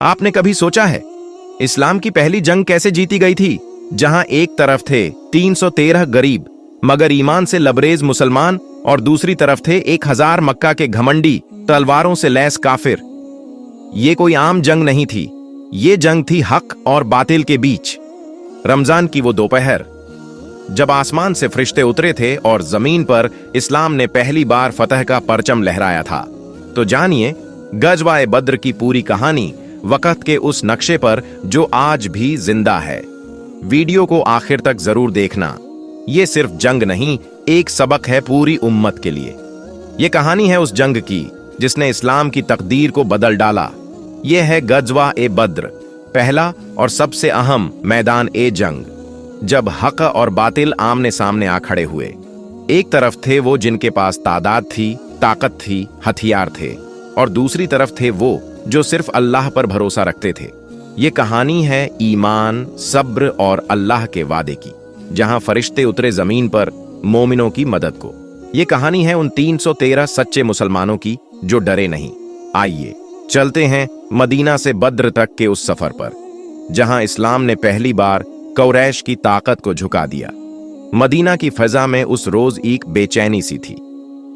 आपने कभी सोचा है इस्लाम की पहली जंग कैसे जीती गई थी, जहां एक तरफ थे 313 गरीब मगर ईमान से लबरेज मुसलमान और दूसरी तरफ थे 1000 मक्का के घमंडी तलवारों से लैस काफिर। ये कोई आम जंग नहीं थी, ये जंग थी हक और बातिल के बीच। रमजान की वो दोपहर जब आसमान से फरिश्ते उतरे थे और जमीन पर इस्लाम ने पहली बार फतह का परचम लहराया था। तो जानिए गजवाए बद्र की पूरी कहानी वक़्त के उस नक्शे पर जो आज भी जिंदा है। वीडियो को आखिर तक जरूर देखना। ये सिर्फ जंग नहीं, एक सबक है पूरी उम्मत के लिए। ये कहानी है उस जंग की जिसने इस्लाम की तकदीर को बदल डाला। ये है गजवा ए बद्र, पहला और सबसे अहम मैदान ए जंग, जब हक और बातिल आमने सामने आ खड़े हुए। एक तरफ थे वो जिनके पास तादाद थी, ताकत थी, हथियार थे, और दूसरी तरफ थे वो जो सिर्फ अल्लाह पर भरोसा रखते थे। ये कहानी है ईमान, सब्र और अल्लाह के वादे की, जहां फरिश्ते उतरे जमीन पर मोमिनों की मदद को। ये कहानी है उन 313 सच्चे मुसलमानों की जो डरे नहीं। आइए चलते हैं मदीना से बद्र तक के उस सफर पर, जहां इस्लाम ने पहली बार कुरैश की ताकत को झुका दिया। मदीना की फजा में उस रोज एक बेचैनी सी थी।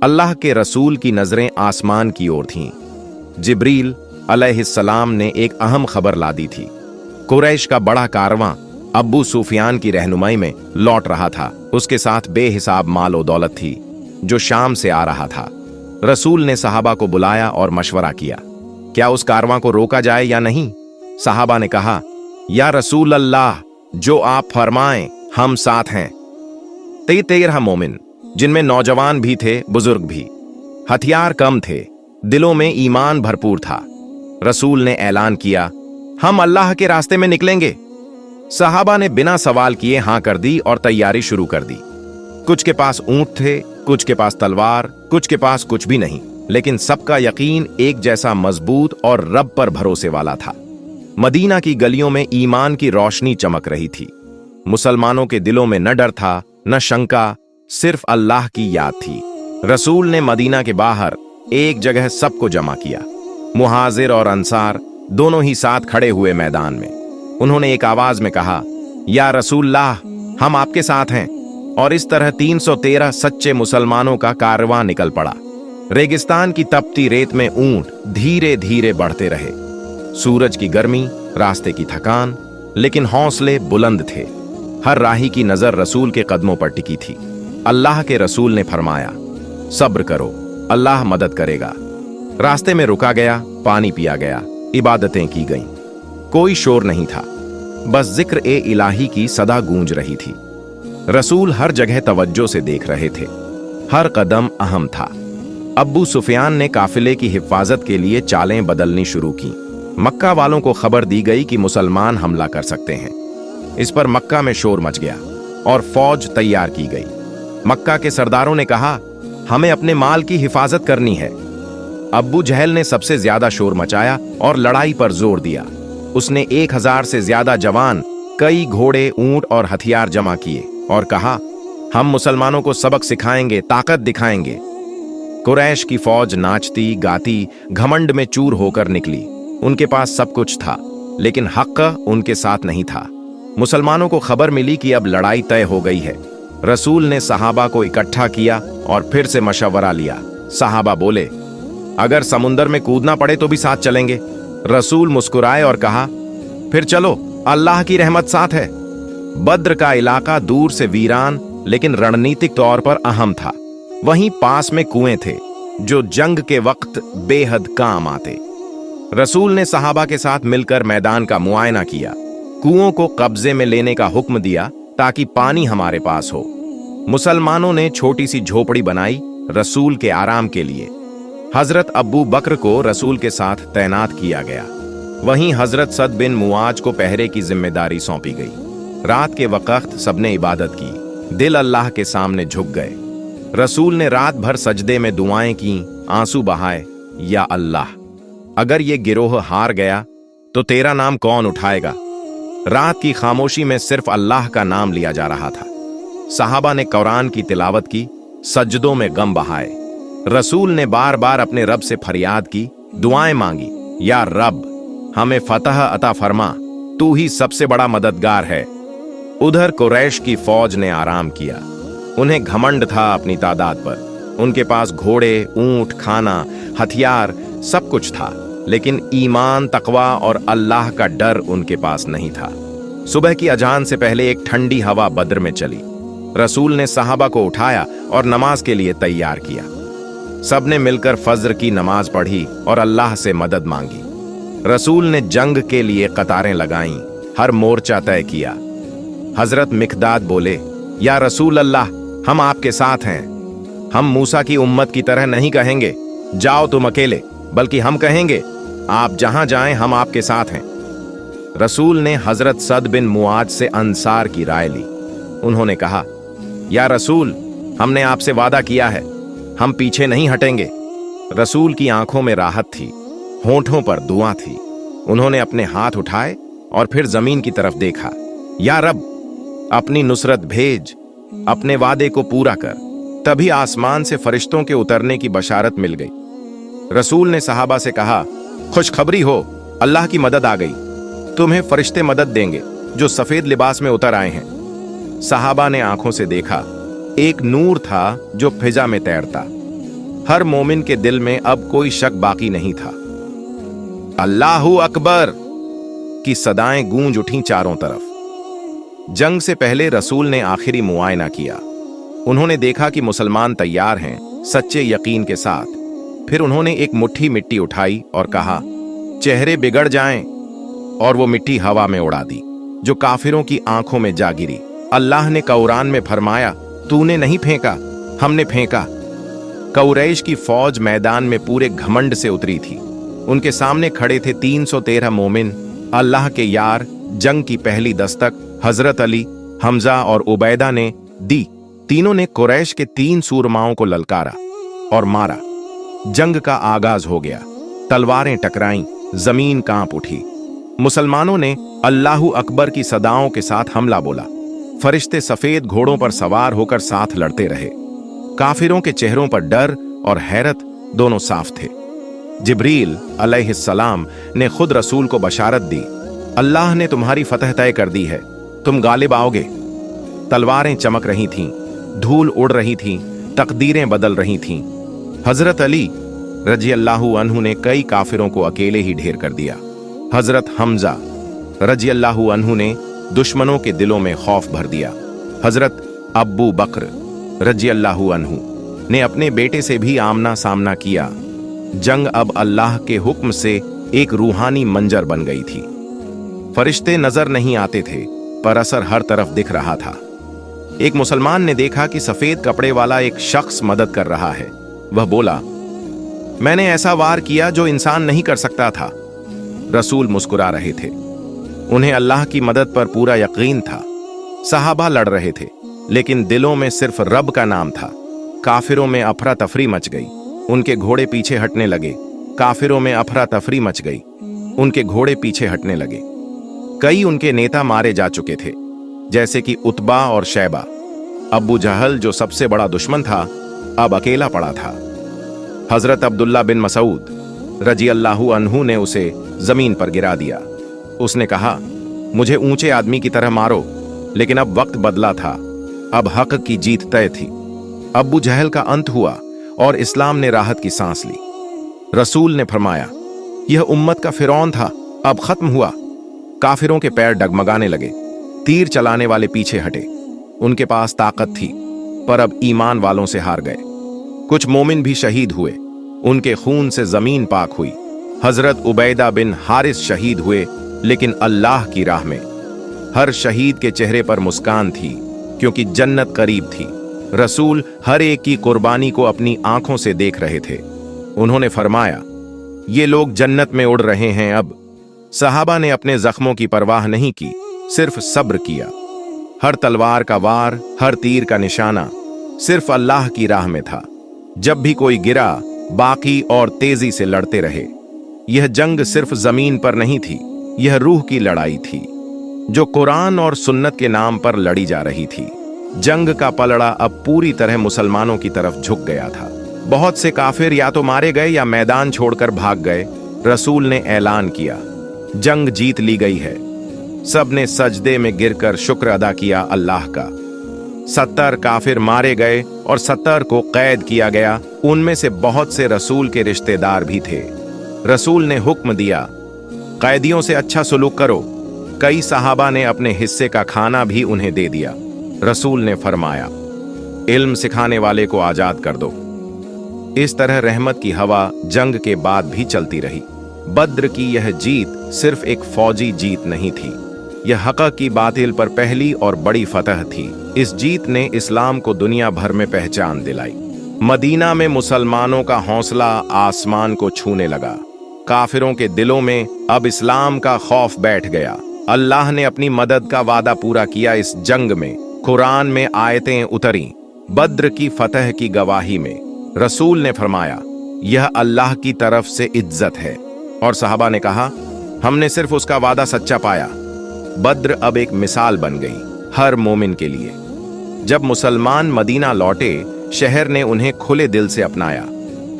अल्लाह के रसूल की नजरें आसमान की ओर थीं। जिब्रील अलैहिस्सलाम ने एक अहम खबर ला दी थी। कुरैश का बड़ा कारवां अब्बू सुफियान की रहनुमाई में लौट रहा था। उसके साथ बेहिसाब माल और दौलत थी जो शाम से आ रहा था। रसूल ने सहाबा को बुलाया और मशवरा किया, क्या उस कारवां को रोका जाए या नहीं। सहाबा ने कहा, या रसूल अल्लाह, जो आप फरमाएं हम साथ हैं। 13 मोमिन, जिनमें नौजवान भी थे, बुजुर्ग भी। हथियार कम थे, दिलों में ईमान भरपूर था। रसूल ने ऐलान किया, हम अल्लाह के रास्ते में निकलेंगे। सहाबा ने बिना सवाल किए हां कर दी और तैयारी शुरू कर दी। कुछ के पास ऊंट थे, कुछ के पास तलवार, कुछ के पास कुछ भी नहीं, लेकिन सबका यकीन एक जैसा मजबूत और रब पर भरोसे वाला था। मदीना की गलियों में ईमान की रोशनी चमक रही थी। मुसलमानों के दिलों में न डर था, न शंका, सिर्फ अल्लाह की याद थी। रसूल ने मदीना के बाहर एक जगह सबको जमा किया। मुहाजिर और अंसार दोनों ही साथ खड़े हुए मैदान में। उन्होंने एक आवाज में कहा, या रसूलल्लाह, हम आपके साथ हैं। और इस तरह 313 सच्चे मुसलमानों का कारवां निकल पड़ा। रेगिस्तान की तपती रेत में ऊंट धीरे धीरे बढ़ते रहे। सूरज की गर्मी, रास्ते की थकान, लेकिन हौसले बुलंद थे। हर राही की नजर रसूल के कदमों पर टिकी थी। अल्लाह के रसूल ने फरमाया, सब्र करो, अल्लाह मदद करेगा। रास्ते में रुका गया, पानी पिया गया, इबादतें की गईं। कोई शोर नहीं था, बस जिक्र ए इलाही की सदा गूंज रही थी। रसूल हर जगह तवज्जो से देख रहे थे, हर कदम अहम था। अब्बू सुफियान ने काफिले की हिफाजत के लिए चालें बदलनी शुरू की। मक्का वालों को खबर दी गई कि मुसलमान हमला कर सकते हैं। इस पर मक्का में शोर मच गया और फौज तैयार की गई। मक्का के सरदारों ने कहा, हमें अपने माल की हिफाजत करनी है। अब्बू जहल ने सबसे ज्यादा शोर मचाया और लड़ाई पर जोर दिया। उसने 1000 से ज्यादा जवान, कई घोड़े, ऊंट और हथियार जमा किए और कहा, हम मुसलमानों को सबक सिखाएंगे, ताकत दिखाएंगे। कुरैश की फौज नाचती गाती घमंड में चूर होकर निकली। उनके पास सब कुछ था, लेकिन हक उनके साथ नहीं था। मुसलमानों को खबर मिली कि अब लड़ाई तय हो गई है। रसूल ने सहाबा को इकट्ठा किया और फिर से मशवरा लिया। सहाबा बोले, अगर समुंदर में कूदना पड़े तो भी साथ चलेंगे। रसूल मुस्कुराए और कहा, फिर चलो, अल्लाह की रहमत साथ है। बद्र का इलाका दूर से वीरान लेकिन रणनीतिक तौर पर अहम था। वहीं पास में कुएं थे जो जंग के वक्त बेहद काम आते। रसूल ने सहाबा के साथ मिलकर मैदान का मुआयना किया। कुओं को कब्जे में लेने का हुक्म दिया ताकि पानी हमारे पास हो। मुसलमानों ने छोटी सी झोपड़ी बनाई रसूल के आराम के लिए। हजरत अब्बू बकर को रसूल के साथ तैनात किया गया। वहीं हजरत सद बिन मुआज को पहरे की जिम्मेदारी सौंपी गई। रात के वक्त सबने इबादत की, दिल अल्लाह के सामने झुक गए। रसूल ने रात भर सजदे में दुआएं की, आंसू बहाए, या अल्लाह, अगर ये गिरोह हार गया तो तेरा नाम कौन उठाएगा। रात की खामोशी में सिर्फ अल्लाह का नाम लिया जा रहा था। सहाबा ने कुरान की तिलावत की, सजदों में गम बहाए। रसूल ने बार बार अपने रब से फरियाद की, दुआएं मांगी, या रब, हमें फतह अता फरमा, तू ही सबसे बड़ा मददगार है। उधर कुरैश की फौज ने आराम किया। उन्हें घमंड था अपनी तादाद पर। उनके पास घोड़े, ऊंट, खाना, हथियार सब कुछ था, लेकिन ईमान, तकवा और अल्लाह का डर उनके पास नहीं था। सुबह की अजान से पहले एक ठंडी हवा बद्र में चली। रसूल ने सहाबा को उठाया और नमाज के लिए तैयार किया। सबने मिलकर फज्र की नमाज पढ़ी और अल्लाह से मदद मांगी। रसूल ने जंग के लिए कतारें लगाईं, हर मोर्चा तय किया। हजरत मिकदाद बोले, या रसूल अल्लाह, हम आपके साथ हैं। हम मूसा की उम्मत की तरह नहीं कहेंगे जाओ तुम अकेले, बल्कि हम कहेंगे आप जहां जाएं हम आपके साथ हैं। रसूल ने हजरत सद बिन मुआज से अंसार की राय ली। उन्होंने कहा, या रसूल, हमने आपसे वादा किया है, हम पीछे नहीं हटेंगे। रसूल की आंखों में राहत थी, होंठों पर दुआ थी। उन्होंने अपने हाथ उठाए और फिर जमीन की तरफ देखा। या रब, अपनी नुसरत भेज, अपने वादे को पूरा कर। तभी आसमान से फरिश्तों के उतरने की बशारत मिल गई। रसूल ने सहाबा से कहा, खुशखबरी हो, अल्लाह की मदद आ गई। तुम्हें फरिश्ते मदद देंगे जो सफेद लिबास में उतर आए हैं। सहाबा ने आंखों से देखा, एक नूर था जो फिजा में तैरता। हर मोमिन के दिल में अब कोई शक बाकी नहीं था। अल्लाहु अकबर की सदाएं गूंज उठीं चारों तरफ। जंग से पहले रसूल ने आखिरी मुआयना किया। उन्होंने देखा कि मुसलमान तैयार हैं, सच्चे यकीन के साथ। फिर उन्होंने एक मुट्ठी मिट्टी उठाई और कहा, चेहरे बिगड़ जाएं, और वो मिट्टी हवा में उड़ा दी, जो काफिरों की आंखों में जा गिरी। अल्लाह ने कुरान में फरमाया, तूने नहीं फेंका, हमने फेंका। कुरैश की फौज मैदान में पूरे घमंड से उतरी थी। उनके सामने खड़े थे 313 मोमिन, अल्लाह के यार। जंग की पहली दस्तक हजरत अली, हमजा और उबैदा ने दी। तीनों ने कुरैश के 3 सूरमाओं को ललकारा और मारा। जंग का आगाज हो गया। तलवारें टकराईं, जमीन कांप उठी। मुसलमानों ने अल्लाहु अकबर की सदाओं के साथ हमला बोला। फरिश्ते सफेद घोड़ों पर सवार होकर साथ लड़ते रहे। काफिरों के चेहरों पर डर और हैरत दोनों साफ थे। जिब्रील अलैहिस्सलाम ने खुद रसूल को बशारत दी, अल्लाह ने तुम्हारी फतह तय कर दी है, तुम गालिब आओगे। तलवारें चमक रही थीं, धूल उड़ रही थी, तकदीरें बदल रही थीं। हजरत अली रजी अल्लाहु अन्हु ने कई काफिरों को अकेले ही ढेर कर दिया। हजरत हमजा रजी अल्लाहु अन्हु ने दुश्मनों के दिलों में खौफ भर दिया। हजरत अब्बू बकर रजी अल्लाहु अन्हु ने अपने बेटे से भी आमना सामना किया। जंग अब अल्लाह के हुक्म से एक रूहानी मंजर बन गई थी। फरिश्ते नजर नहीं आते थे, पर असर हर तरफ दिख रहा था। एक मुसलमान ने देखा कि सफेद कपड़े वाला एक शख्स मदद कर रहा है। वह बोला, मैंने ऐसा वार किया जो इंसान नहीं कर सकता था। रसूल मुस्कुरा रहे थे। उन्हें अल्लाह की मदद पर पूरा यकीन था। सहाबा लड़ रहे थे, लेकिन दिलों में सिर्फ रब का नाम था। काफिरों में अफरा तफरी मच गई, उनके घोड़े पीछे हटने लगे। काफिरों में अफरा तफरी मच गई, उनके घोड़े पीछे हटने लगे। कई उनके नेता मारे जा चुके थे, जैसे कि उतबा और शैबा। अबू जहल जो सबसे बड़ा दुश्मन था, अब अकेला पड़ा था। हजरत अब्दुल्ला बिन मसूद रजी अल्लाहु अन्हु ने उसे जमीन पर गिरा दिया। उसने कहा, मुझे ऊंचे आदमी की तरह मारो, लेकिन अब वक्त बदला था। अब हक की जीत तय थी। अबू जहल का अंत हुआ और इस्लाम ने राहत की सांस ली। रसूल ने फरमाया, यह उम्मत का फिरौन था, अब खत्म हुआ। काफिरों के पैर डगमगाने लगे। तीर चलाने वाले पीछे हटे। उनके पास ताकत थी, पर अब ईमान वालों से हार गए। कुछ मोमिन भी शहीद हुए, उनके खून से जमीन पाक हुई। हजरत उबैदा बिन हारिस शहीद हुए, लेकिन अल्लाह की राह में। हर शहीद के चेहरे पर मुस्कान थी, क्योंकि जन्नत करीब थी। रसूल हर एक की कुर्बानी को अपनी आंखों से देख रहे थे। उन्होंने फरमाया, ये लोग जन्नत में उड़ रहे हैं। अब सहाबा ने अपने जख्मों की परवाह नहीं की, सिर्फ सब्र किया। हर तलवार का वार, हर तीर का निशाना सिर्फ अल्लाह की राह में था। जब भी कोई गिरा, बाकी और तेजी से लड़ते रहे। यह जंग सिर्फ जमीन पर नहीं थी, यह रूह की लड़ाई थी, जो कुरान और सुन्नत के नाम पर लड़ी जा रही थी। जंग का पलड़ा अब पूरी तरह मुसलमानों की तरफ झुक गया था। बहुत से काफिर या तो मारे गए या मैदान छोड़कर भाग गए। रसूल ने ऐलान किया, जंग जीत ली गई है। सबने सजदे में गिरकर शुक्र अदा किया अल्लाह का। 70 काफिर मारे गए और 70 को कैद किया गया। उनमें से बहुत से रसूल के रिश्तेदार भी थे। रसूल ने हुक्म दिया, कैदियों से अच्छा सलूक करो। कई सहाबा ने अपने हिस्से का खाना भी उन्हें दे दिया। रसूल ने फरमाया, इल्म सिखाने वाले को आजाद कर दो। इस तरह रहमत की हवा जंग के बाद भी चलती रही। बद्र की यह जीत सिर्फ एक फौजी जीत नहीं थी, यह हक़ की बातिल पर पहली और बड़ी फतह थी। इस जीत ने इस्लाम को दुनिया भर में पहचान दिलाई। मदीना में मुसलमानों का हौसला आसमान को छूने लगा। काफिरों के दिलों में अब इस्लाम का खौफ बैठ गया। अल्लाह ने अपनी मदद का वादा पूरा किया। इस जंग में कुरान में आयतें उतरी। बद्र की फतह की गवाही में रसूल ने फरमाया, यह अल्लाह की तरफ से इज्जत है। और सहाबा ने कहा, हमने सिर्फ उसका वादा सच्चा पाया। बद्र अब एक मिसाल बन गई हर मोमिन के लिए। जब मुसलमान मदीना लौटे, शहर ने उन्हें खुले दिल से अपनाया।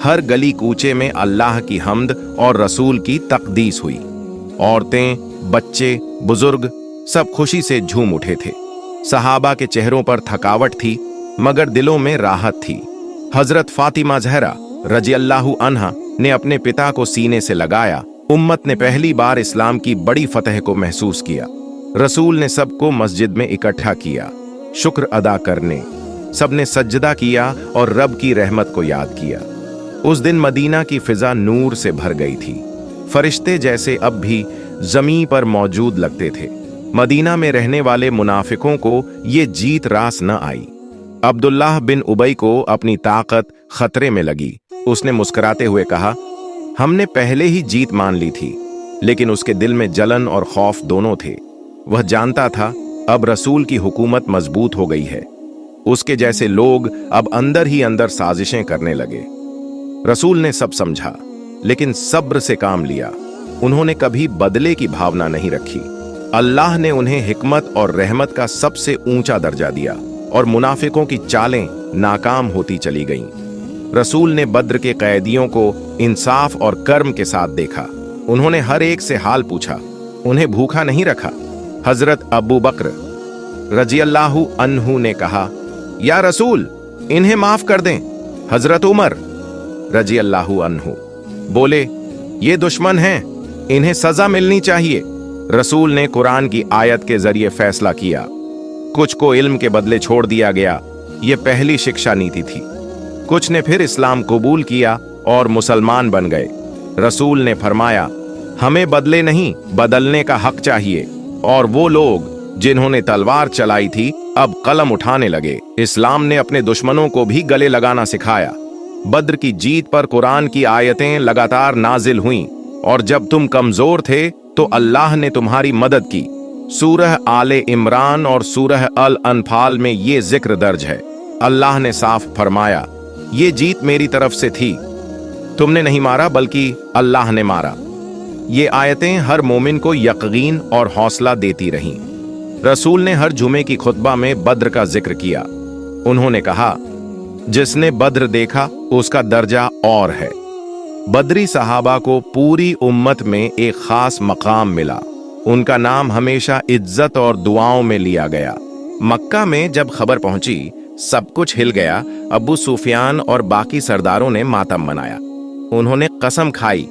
हर गली कूचे में अल्लाह की हम्द और रसूल की तकदीस हुई। औरतें, बच्चे, बुजुर्ग सब खुशी से झूम उठे थे। सहाबा के चेहरों पर थकावट थी, मगर दिलों में राहत थी। हजरत फातिमा ज़हरा रज़ियल्लाहु अन्हा ने अपने पिता को सीने से लगाया। उम्मत ने पहली बार इस्लाम की बड़ी फतह को महसूस किया। रसूल ने सबको मस्जिद में इकट्ठा किया, शुक्र अदा करने। सबने सज्जदा किया और रब की रहमत को याद किया। उस दिन मदीना की फिजा नूर से भर गई थी। फरिश्ते जैसे अब भी जमीन पर मौजूद लगते थे। मदीना में रहने वाले मुनाफिकों को ये जीत रास न आई। अब्दुल्लाह बिन उबई को अपनी ताकत खतरे में लगी। उसने मुस्कुराते हुए कहा, हमने पहले ही जीत मान ली थी। लेकिन उसके दिल में जलन और खौफ दोनों थे। वह जानता था अब रसूल की हुकूमत मजबूत हो गई है। उसके जैसे लोग अब अंदर ही अंदर साजिशें करने लगे। रसूल ने सब समझा, लेकिन सब्र से काम लिया। उन्होंने कभी बदले की भावना नहीं रखी। अल्लाह ने उन्हें हिकमत और रहमत का सबसे ऊंचा दर्जा दिया और मुनाफिकों की चालें नाकाम होती चली गईं। रसूल ने बद्र के कैदियों को इंसाफ और कर्म के साथ देखा। उन्होंने हर एक से हाल पूछा, उन्हें भूखा नहीं रखा। हजरत अबू बकर रज़ियल्लाहु अन्हु ने कहा, या रसूल, इन्हें माफ कर दें। हजरत उमर रज़ियल्लाहु अन्हु बोले, ये दुश्मन हैं, इन्हें सजा मिलनी चाहिए। रसूल ने कुरान की आयत के जरिए फैसला किया। कुछ को इल्म के बदले छोड़ दिया गया। ये पहली शिक्षा नीति थी। कुछ ने फिर इस्लाम कबूल किया और मुसलमान बन गए। रसूल ने फरमाया, हमें बदले नहीं बदलने का हक चाहिए। और वो लोग जिन्होंने तलवार चलाई थी अब कलम उठाने लगे। इस्लाम ने अपने दुश्मनों को भी गले लगाना सिखाया। बद्र की जीत पर कुरान की आयतें लगातार नाजिल हुईं। और जब तुम कमजोर थे तो अल्लाह ने तुम्हारी मदद की। सूरह आले इमरान और सूरह अल अनफाल में ये जिक्र दर्ज है। अल्लाह ने साफ फरमाया, ये जीत मेरी तरफ से थी, तुमने नहीं मारा बल्कि अल्लाह ने मारा। ये आयतें हर मोमिन को यकीन और हौसला देती रहीं। रसूल ने हर जुमे की खुतबा में बद्र का जिक्र किया। उन्होंने कहा, जिसने बद्र देखा उसका दर्जा और है। बदरी सहाबा को पूरी उम्मत में एक खास मकाम मिला। उनका नाम हमेशा इज्जत और दुआओं में लिया गया। मक्का में जब खबर पहुंची, सब कुछ हिल गया। अबू सुफियान और बाकी सरदारों ने मातम मनाया। उन्होंने कसम खाई,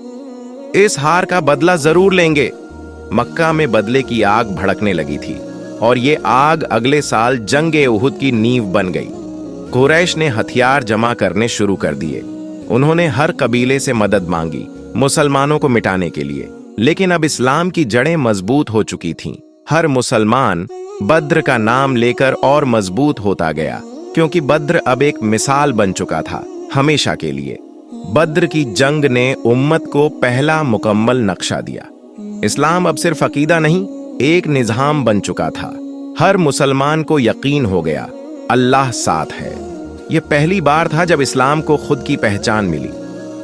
इस हार का बदला जरूर लेंगे। मक्का में बदले की आग भड़कने लगी थी और ये आग अगले साल जंगे उहुद की नींव बन गई। कुरैश ने हथियार जमा करने शुरू कर दिए। उन्होंने हर कबीले से मदद मांगी मुसलमानों को मिटाने के लिए। लेकिन अब इस्लाम की जड़ें मजबूत हो चुकी थीं। हर मुसलमान बद्र का नाम लेकर और मजबूत होता गया, क्योंकि बद्र अब एक मिसाल बन चुका था हमेशा के लिए। बद्र की जंग ने उम्मत को पहला मुकम्मल नक्शा दिया। इस्लाम अब सिर्फ अकीदा नहीं, एक निज़ाम बन चुका था। हर मुसलमान को यकीन हो गया, अल्लाह साथ है। यह पहली बार था जब इस्लाम को खुद की पहचान मिली।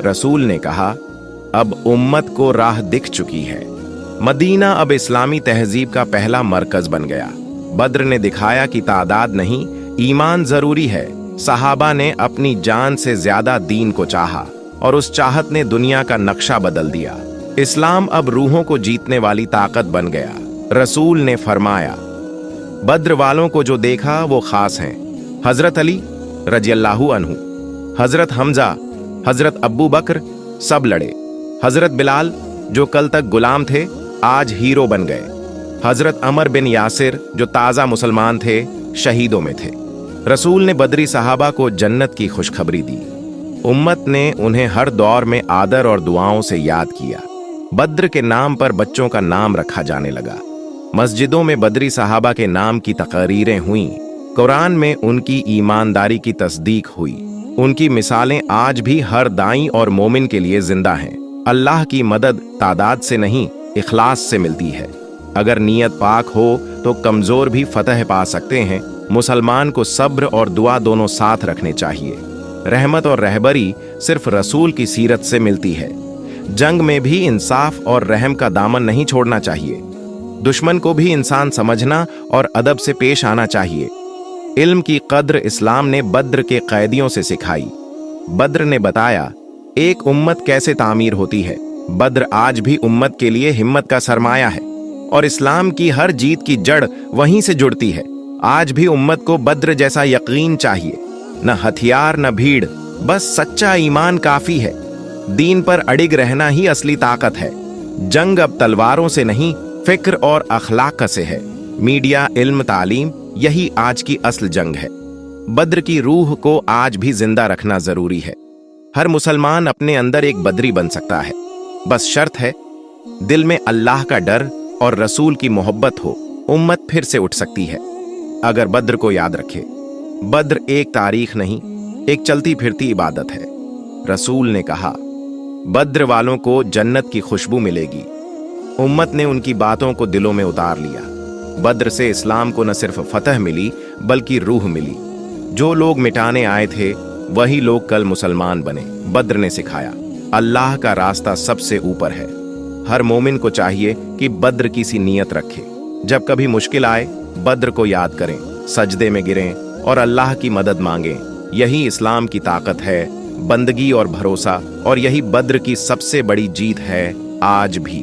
रसूल ने कहा, अब उम्मत को राह दिख चुकी है। मदीना अब इस्लामी तहजीब का पहला मरकज बन गया। बद्र ने दिखाया कि तादाद नहीं, ईमान जरूरी है। सहाबा ने अपनी जान से ज्यादा दीन को चाहा और उस चाहत ने दुनिया का नक्शा बदल दिया। इस्लाम अब रूहों को जीतने वाली ताकत बन गया। रसूल ने फरमाया, बद्र वालों को जो देखा वो खास हैं। हजरत अली रजियल्लाहु अन्हु, हजरत हमजा, हजरत अब्बू बकर सब लड़े। हजरत बिलाल जो कल तक गुलाम थे आज हीरो बन गए। हजरत अमर बिन यासिर जो ताजा मुसलमान थे शहीदों में थे। रसूल ने बदरी सहाबा को जन्नत की खुशखबरी दी। उम्मत ने उन्हें हर दौर में आदर और दुआओं से याद किया। बद्र के नाम पर बच्चों का नाम रखा जाने लगा। मस्जिदों में बदरी सहाबा के नाम की तकरीरें हुईं। कुरान में उनकी ईमानदारी की तस्दीक हुई। उनकी मिसालें आज भी हर दाई और मोमिन के लिए जिंदा हैं। अल्लाह की मदद तादाद से नहीं, इखलास से मिलती है। अगर नीयत पाक हो तो कमजोर भी फतह पा सकते हैं। मुसलमान को सब्र और दुआ दोनों साथ रखने चाहिए। रहमत और रहबरी सिर्फ रसूल की सीरत से मिलती है। जंग में भी इंसाफ और रहम का दामन नहीं छोड़ना चाहिए। दुश्मन को भी इंसान समझना और अदब से पेश आना चाहिए। इल्म की कद्र इस्लाम ने बद्र के कैदियों से सिखाई। बद्र ने बताया एक उम्मत कैसे तामीर होती है। बद्र आज भी उम्मत के लिए हिम्मत का सरमाया है और इस्लाम की हर जीत की जड़ वहीं से जुड़ती है। आज भी उम्मत को बद्र जैसा यकीन चाहिए। न हथियार न भीड़, बस सच्चा ईमान काफी है। दीन पर अडिग रहना ही असली ताकत है। जंग अब तलवारों से नहीं, फिक्र और अखलाक से है। मीडिया, इल्म, तालीम, यही आज की असल जंग है। बद्र की रूह को आज भी जिंदा रखना जरूरी है। हर मुसलमान अपने अंदर एक बदरी बन सकता है। बस शर्त है दिल में अल्लाह का डर और रसूल की मोहब्बत हो। उम्मत फिर से उठ सकती है अगर बद्र को याद रखे। बद्र एक तारीख नहीं, एक चलती फिरती इबादत है। रसूल ने कहा, बद्र वालों को जन्नत की खुशबू मिलेगी। उम्मत ने उनकी बातों को दिलों में उतार लिया। बद्र से इस्लाम को न सिर्फ फतह मिली बल्कि रूह मिली। जो लोग मिटाने आए थे वही लोग कल मुसलमान बने। बद्र ने सिखाया अल्लाह का रास्ता सबसे ऊपर है। हर मोमिन को चाहिए कि बद्र की सी नीयत रखे। जब कभी मुश्किल आए बद्र को याद करें, सजदे में गिरें और अल्लाह की मदद मांगें। यही इस्लाम की ताकत है, बंदगी और भरोसा, और यही बद्र की सबसे बड़ी जीत है आज भी।